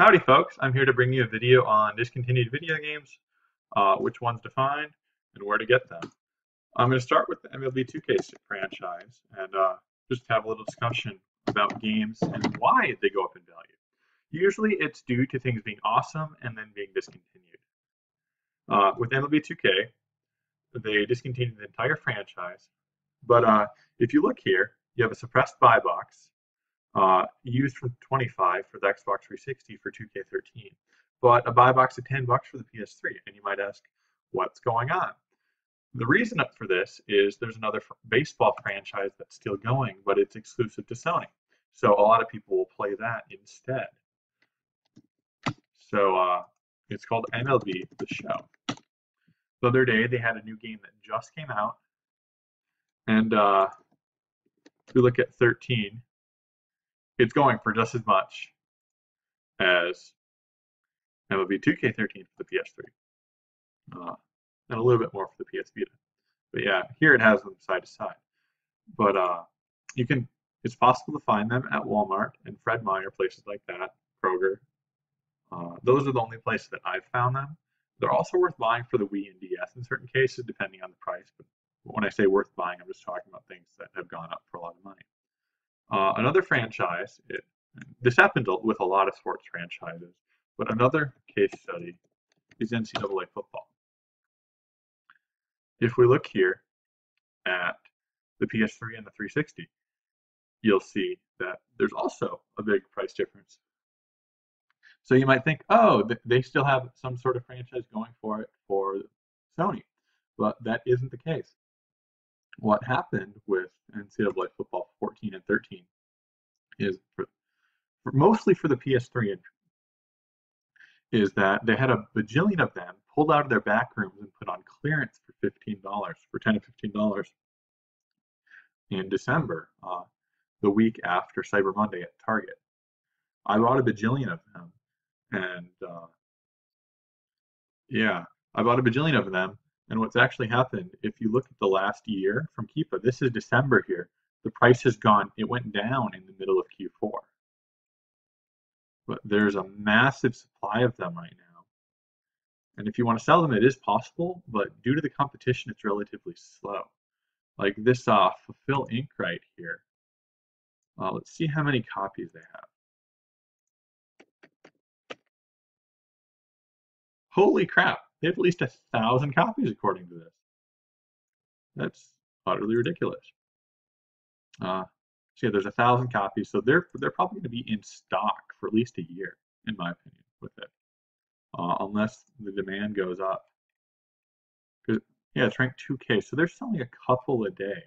Howdy folks, I'm here to bring you a video on discontinued video games, which ones to find, and where to get them. I'm going to start with the MLB 2K franchise and just have a little discussion about games and why they go up in value. Usually it's due to things being awesome and then being discontinued. With MLB 2K, they discontinued the entire franchise, but if you look here, you have a suppressed buy box, used for $25 for the Xbox 360 for 2K13, but a buy box of $10 for the PS3. And you might ask, what's going on? The reason for this is there's another baseball franchise that's still going, but it's exclusive to Sony. So a lot of people will play that instead. So it's called Mlb the Show. The other day they had a new game that just came out, and if we look at 13, it's going for just as much as MLB 2K13 for the PS3, and a little bit more for the PS Vita. But yeah, here it has them side to side. But it's possible to find them at Walmart and Fred Meyer, places like that, Kroger. Those are the only places that I've found them. They're also worth buying for the Wii and DS in certain cases, depending on the price. But when I say worth buying, I'm just talking about things that have gone up for a lot of money. Another franchise, this happens with a lot of sports franchises, but another case study is NCAA football. If we look here at the PS3 and the 360, you'll see that there's also a big price difference. So you might think, oh, they still have some sort of franchise going for it for Sony, but that isn't the case. What happened with NCAA football 14 and 13 is mostly for the PS3 is that they had a bajillion of them pulled out of their back rooms and put on clearance for $15, for $10 to $15 in December, the week after Cyber Monday at Target. I bought a bajillion of them, and yeah, I bought a bajillion of them. And what's actually happened, if you look at the last year from Keepa, this is December here, the price has gone, it went down in the middle of Q4. But there's a massive supply of them right now. And if you want to sell them, it is possible, but due to the competition, it's relatively slow. Like this Fulfill Inc. right here. Let's see how many copies they have. Holy crap, they have at least 1,000 copies according to this. That's utterly ridiculous. So yeah, there's 1,000 copies, so they're probably going to be in stock for at least a year, in my opinion, with it, unless the demand goes up. Yeah, it's ranked 2K, so they're selling a couple a day,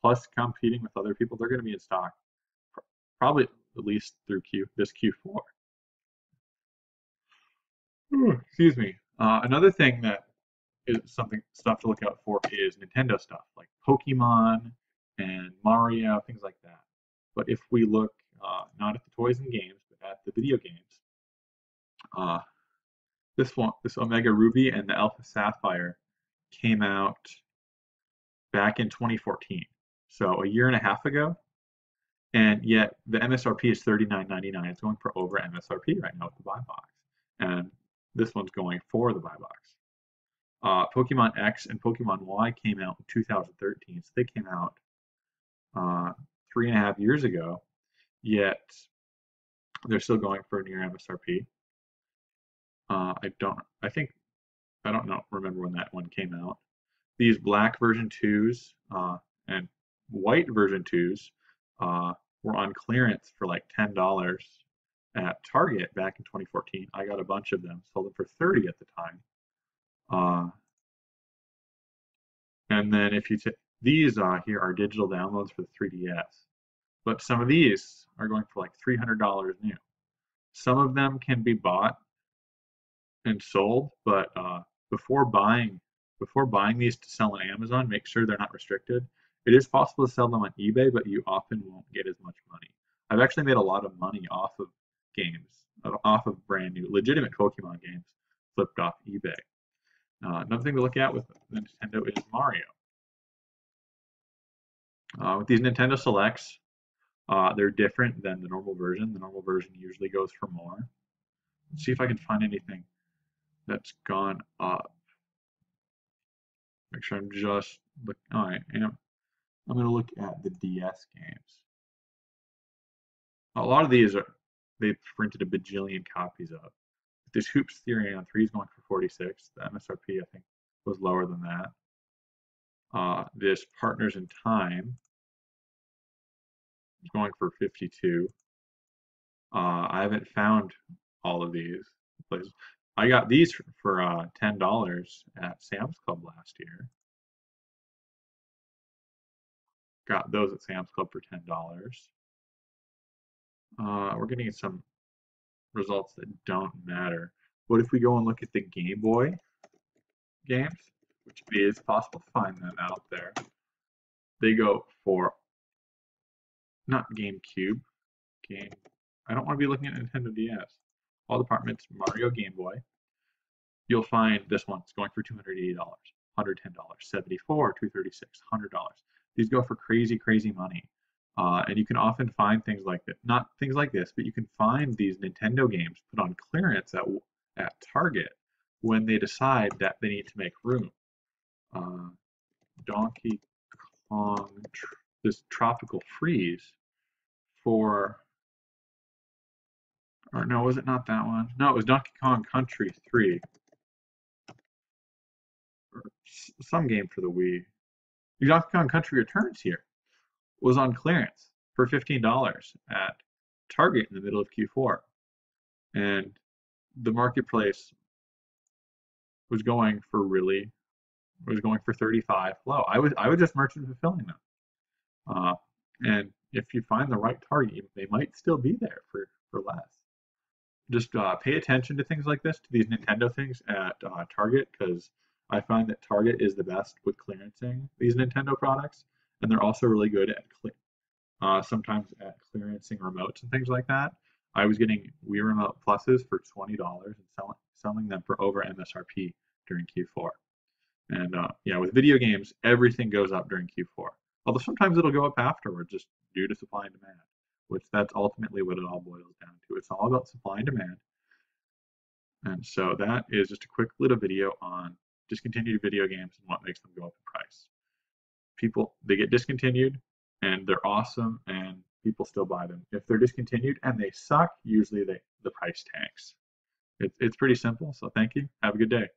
plus competing with other people. They're going to be in stock probably at least through this Q4. Excuse me. Another thing that is stuff to look out for is Nintendo stuff like Pokemon and Mario, things like that. But if we look not at the toys and games, but at the video games, this Omega Ruby and the Alpha Sapphire came out back in 2014, so a year and a half ago, and yet the MSRP is $39.99. It's going for over MSRP right now with the buy box, and this one's going for the buy box. Pokemon X and Pokemon Y came out in 2013, so they came out 3.5 years ago, yet they're still going for near MSRP. I don't remember when that one came out. These black version 2s and white version 2s were on clearance for like $10 at Target back in 2014. I got a bunch of them, sold them for $30 at the time. And then if you take these here are digital downloads for the 3DS, but some of these are going for like $300 new. Some of them can be bought and sold, but before buying these to sell on Amazon, make sure they're not restricted. It is possible to sell them on eBay, but you often won't get as much money. I've actually made a lot of money off of games, off of brand new, legitimate Pokemon games flipped off eBay. Another thing to look at with Nintendo is Mario. With these Nintendo Selects, they're different than the normal version. The normal version usually goes for more. Let's see if I can find anything that's gone up. Make sure I'm just look. All right, and I'm going to look at the DS games. A lot of these are they've printed a bajillion copies of. This Hoops Theory on 3 is going for 46. The MSRP I think was lower than that. This Partners in Time is going for 52. I haven't found all of these places. I got these for $10 at Sam's Club last year. Got those at Sam's Club for $10. We're getting some results that don't matter. What if we go and look at the Game Boy games, which is possible to find them out there? They go for not GameCube, I don't want to be looking at Nintendo DS. All departments, Mario Game Boy. You'll find this one's going for $280, $110, $74, $236, $100. These go for crazy, crazy money. And you can often find things like that. Not things like this, but you can find these Nintendo games put on clearance at Target when they decide that they need to make room. Donkey Kong, this Tropical Freeze for, or no, was it not that one? No, it was Donkey Kong Country 3. Or some game for the Wii. Donkey Kong Country Returns here was on clearance for $15 at Target in the middle of Q4. And the marketplace was going for $35 low. I was just merchant fulfilling them. And if you find the right target, they might still be there for less. Just pay attention to things like this, to these Nintendo things at Target, because I find that Target is the best with clearancing these Nintendo products, and they're also really good at sometimes at clearancing remotes and things like that. I was getting Wii Remote Pluses for $20 and selling them for over MSRP during Q4. And yeah, with video games, everything goes up during Q4. Although sometimes it'll go up afterwards, just due to supply and demand, which that's ultimately what it all boils down to. It's all about supply and demand. And so that is just a quick little video on discontinued video games and what makes them go up in price. People, they get discontinued and they're awesome and people still buy them. If they're discontinued and they suck, usually the price tanks. It's pretty simple. So thank you. Have a good day.